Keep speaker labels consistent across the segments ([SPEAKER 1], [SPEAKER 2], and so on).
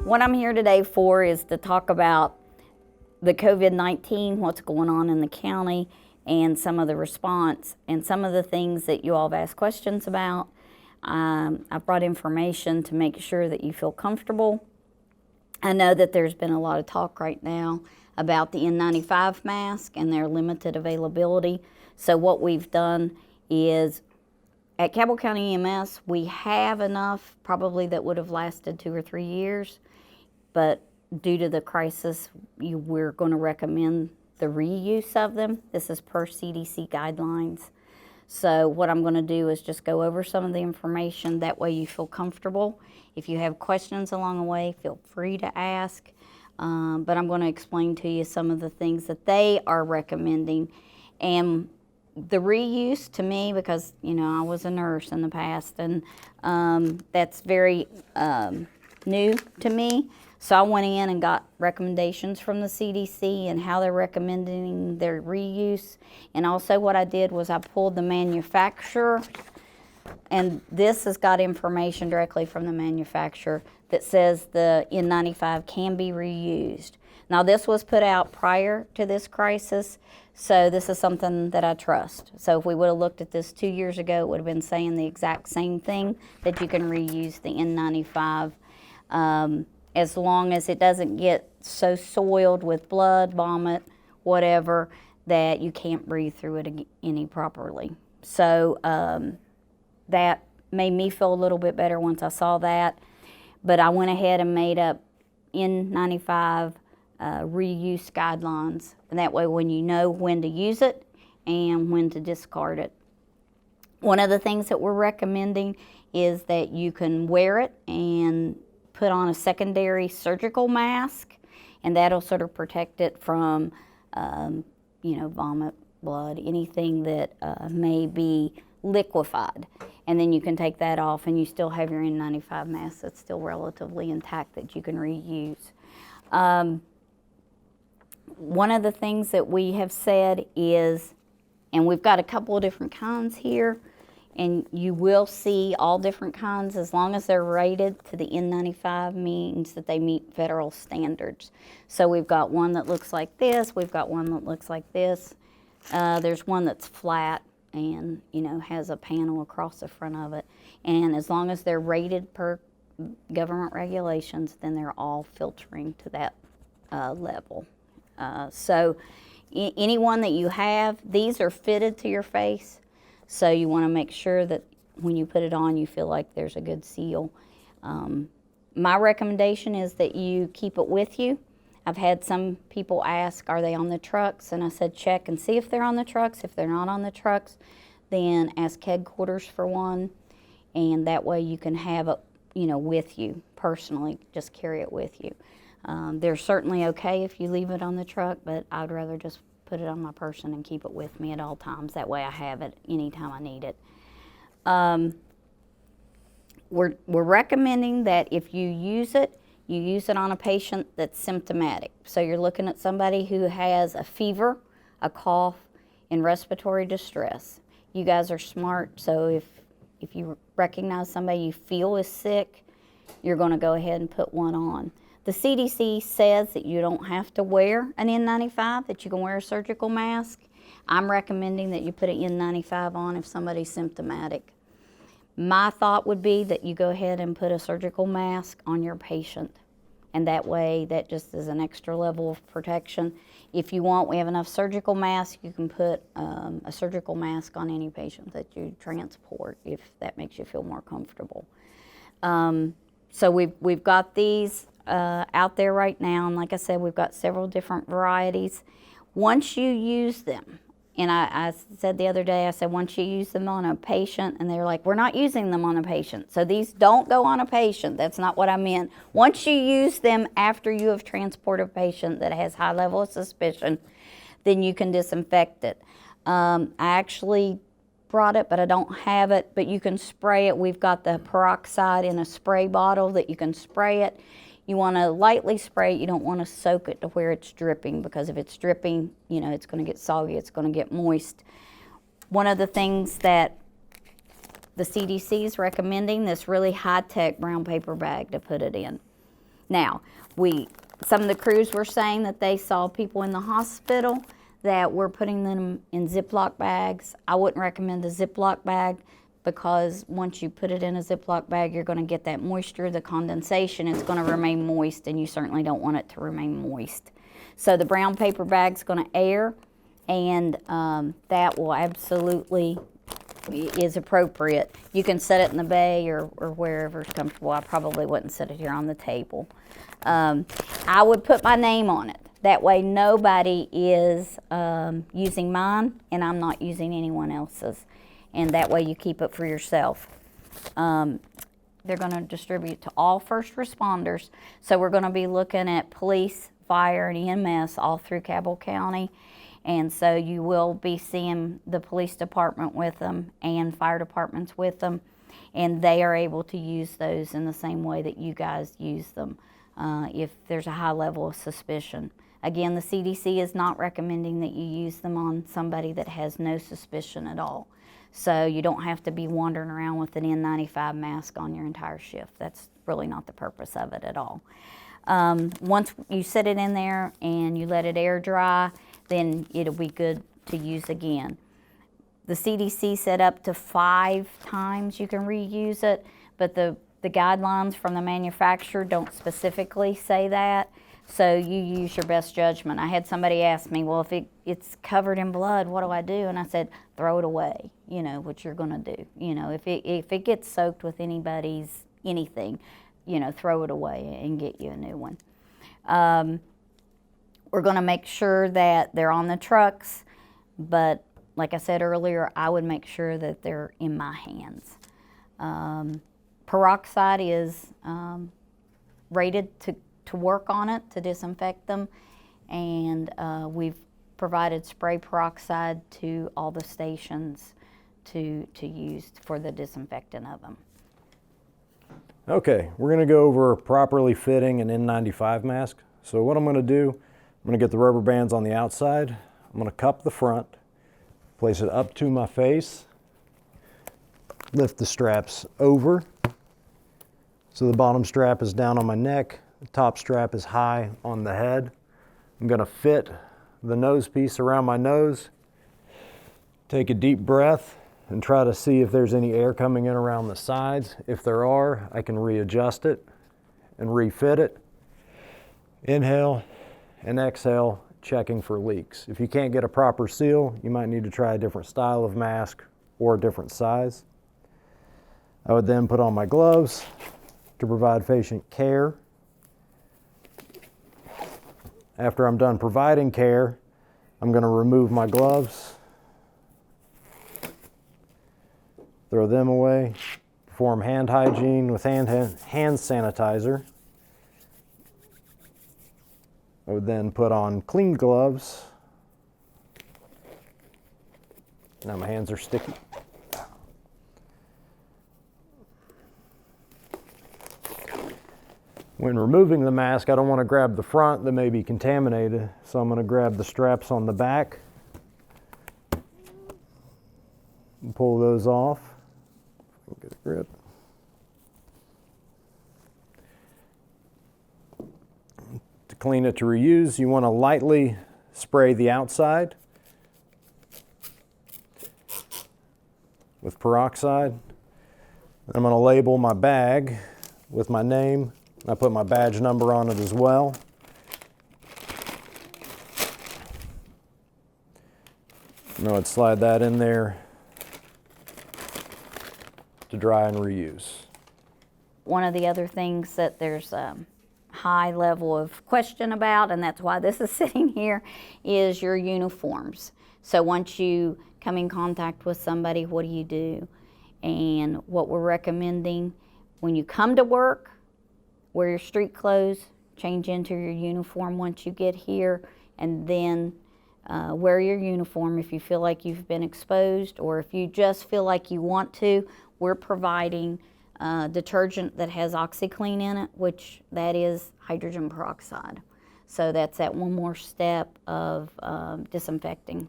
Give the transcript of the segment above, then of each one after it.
[SPEAKER 1] What I'm here today for is to talk about the COVID-19, what's going on in the county, and some of the response, and some of the things that you all have asked questions about. I've brought information to make sure that you feel comfortable. I know that there's been a lot of talk right now about the N95 mask and their limited availability. So what we've done is, at Cabell County EMS, we have enough probably that would have lasted 2 or 3 years, but due to the crisis, we're going to recommend the reuse of them. This is per CDC guidelines. So what I'm going to do is just go over some of the information. That way you feel comfortable. If you have questions along the way, feel free to ask. But I'm going to explain to you some of the things that they are recommending. And the reuse, to me, because I was a nurse in the past, and that's very new to me. So I went in and got recommendations from the CDC and how they're recommending their reuse. And also what I did was I pulled the manufacturer, and this has got information directly from the manufacturer that says the N95 can be reused. Now this was put out prior to this crisis, so this is something that I trust. So if we would have looked at this 2 years ago, it would have been saying the exact same thing, that you can reuse the N95 as long as it doesn't get so soiled with blood, vomit, whatever, that you can't breathe through it any properly. So that made me feel a little bit better once I saw that. But I went ahead and made up N95 reuse guidelines, and that way when you know when to use it and when to discard it. One of the things that we're recommending is that you can wear it and put on a secondary surgical mask, and that'll sort of protect it from vomit, blood, anything that may be liquefied. And then you can take that off and you still have your N95 mask that's still relatively intact that you can reuse. One of the things that we have said is, and we've got a couple of different kinds here, and you will see all different kinds as long as they're rated to the N95 means that they meet federal standards. So we've got one that looks like this, we've got one that looks like this. There's one that's flat and has a panel across the front of it. And as long as they're rated per government regulations, then they're all filtering to that level. So anyone that you have, these are fitted to your face. So you want to make sure that when you put it on, you feel like there's a good seal. My recommendation is that you keep it with you. I've had some people ask, are they on the trucks? And I said, check and see if they're on the trucks. If they're not on the trucks, then ask headquarters for one. And that way you can have it, with you personally, just carry it with you. They're certainly okay if you leave it on the truck, but I'd rather just put it on my person and keep it with me at all times. That way I have it anytime I need it. We're recommending that if you use it on a patient that's symptomatic. So you're looking at somebody who has a fever, a cough, and respiratory distress. You guys are smart, so if you recognize somebody you feel is sick, you're going to go ahead and put one on. The CDC says that you don't have to wear an N95, that you can wear a surgical mask. I'm recommending that you put an N95 on if somebody's symptomatic. My thought would be that you go ahead and put a surgical mask on your patient, and that way that just is an extra level of protection. If you want, we have enough surgical masks. You can put a surgical mask on any patient that you transport if that makes you feel more comfortable. So we've got these out there right now, and like I said, we've got several different varieties. Once you use them, and I said the other day, I said once you use them on a patient, and they're like, we're not using them on a patient. So these don't go on a patient. That's not what I meant. Once you use them after you have transported a patient that has high level of suspicion, then you can disinfect it. I actually brought it, but I don't have it, but you can spray it. We've got the peroxide in a spray bottle that you can spray it. You want to lightly spray it. You don't want to soak it to where it's dripping, because if it's dripping, it's going to get soggy, it's going to get moist. One of the things that the CDC is recommending, this really high-tech brown paper bag to put it in. Now, some of the crews were saying that they saw people in the hospital that were putting them in Ziploc bags. I wouldn't recommend a Ziploc bag because once you put it in a Ziploc bag, you're going to get that moisture, the condensation. It's going to remain moist, and you certainly don't want it to remain moist. So the brown paper bag's going to air, and that will absolutely is appropriate. You can set it in the bay or wherever is comfortable. I probably wouldn't set it here on the table. I would put my name on it. That way nobody is using mine and I'm not using anyone else's. And that way you keep it for yourself. They're going to distribute to all first responders. So we're going to be looking at police, fire, and EMS all through Cabell County. And so you will be seeing the police department with them and fire departments with them. And they are able to use those in the same way that you guys use them if there's a high level of suspicion. Again, the CDC is not recommending that you use them on somebody that has no suspicion at all. So you don't have to be wandering around with an N95 mask on your entire shift. That's really not the purpose of it at all. Once you set it in there and you let it air dry, then it'll be good to use again. The CDC said up to 5 times you can reuse it, but the guidelines from the manufacturer don't specifically say that, so you use your best judgment. I had somebody ask me, well, if it's covered in blood, what do I do? And I said, throw it away, you know, what you're gonna do. You know, if it gets soaked with anything, you know, throw it away and get you a new one. We're gonna make sure that they're on the trucks, but like I said earlier, I would make sure that they're in my hands. Peroxide is rated to work on it, to disinfect them, and we've provided spray peroxide to all the stations to use for the disinfectant of them.
[SPEAKER 2] Okay, we're going to go over properly fitting an N95 mask. So what I'm going to do, I'm going to get the rubber bands on the outside. I'm going to cup the front, place it up to my face, lift the straps over. So the bottom strap is down on my neck, the top strap is high on the head. I'm going to fit the nose piece around my nose, take a deep breath, and try to see if there's any air coming in around the sides. If there are, I can readjust it and refit it. Inhale and exhale, checking for leaks. If you can't get a proper seal, you might need to try a different style of mask or a different size. I would then put on my gloves to provide patient care. After I'm done providing care, I'm going to remove my gloves, throw them away, perform hand hygiene with hand sanitizer. I would then put on clean gloves. Now my hands are sticky. When removing the mask, I don't want to grab the front that may be contaminated, so I'm going to grab the straps on the back and pull those off. Get a grip. To clean it to reuse, you want to lightly spray the outside with peroxide. I'm going to label my bag with my name. I put my badge number on it as well. And I would slide that in there to dry and reuse.
[SPEAKER 1] One of the other things that there's a high level of question about, and that's why this is sitting here, is your uniforms. So once you come in contact with somebody, what do you do? And what we're recommending, when you come to work, wear your street clothes, change into your uniform once you get here, and then wear your uniform if you feel like you've been exposed, or if you just feel like you want to. We're providing detergent that has OxyClean in it, which that is hydrogen peroxide. So that's that one more step of disinfecting.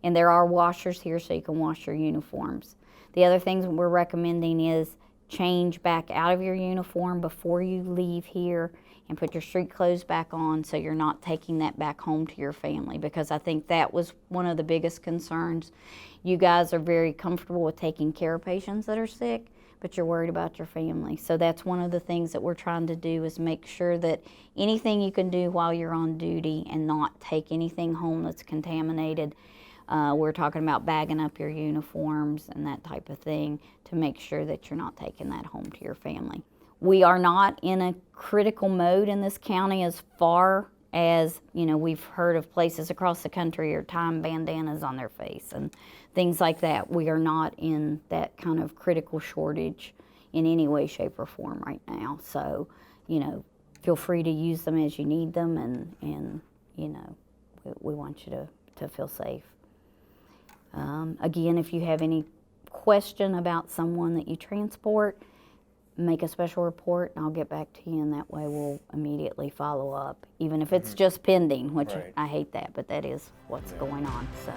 [SPEAKER 1] And there are washers here so you can wash your uniforms. The other things we're recommending is change back out of your uniform before you leave here and put your street clothes back on so you're not taking that back home to your family, because I think that was one of the biggest concerns. You guys are very comfortable with taking care of patients that are sick, but you're worried about your family. So that's one of the things that we're trying to do, is make sure that anything you can do while you're on duty and not take anything home that's contaminated. We're talking about bagging up your uniforms and that type of thing to make sure that you're not taking that home to your family. We are not in a critical mode in this county as far as, you know, we've heard of places across the country are tying bandanas on their face and things like that. We are not in that kind of critical shortage in any way, shape, or form right now. So, you know, feel free to use them as you need them, and you know, we want you to feel safe. Again, if you have any question about someone that you transport, make a special report and I'll get back to you, and that way we'll immediately follow up, even if it's just pending, which
[SPEAKER 2] Right.
[SPEAKER 1] I hate that, but that is what's going on. So.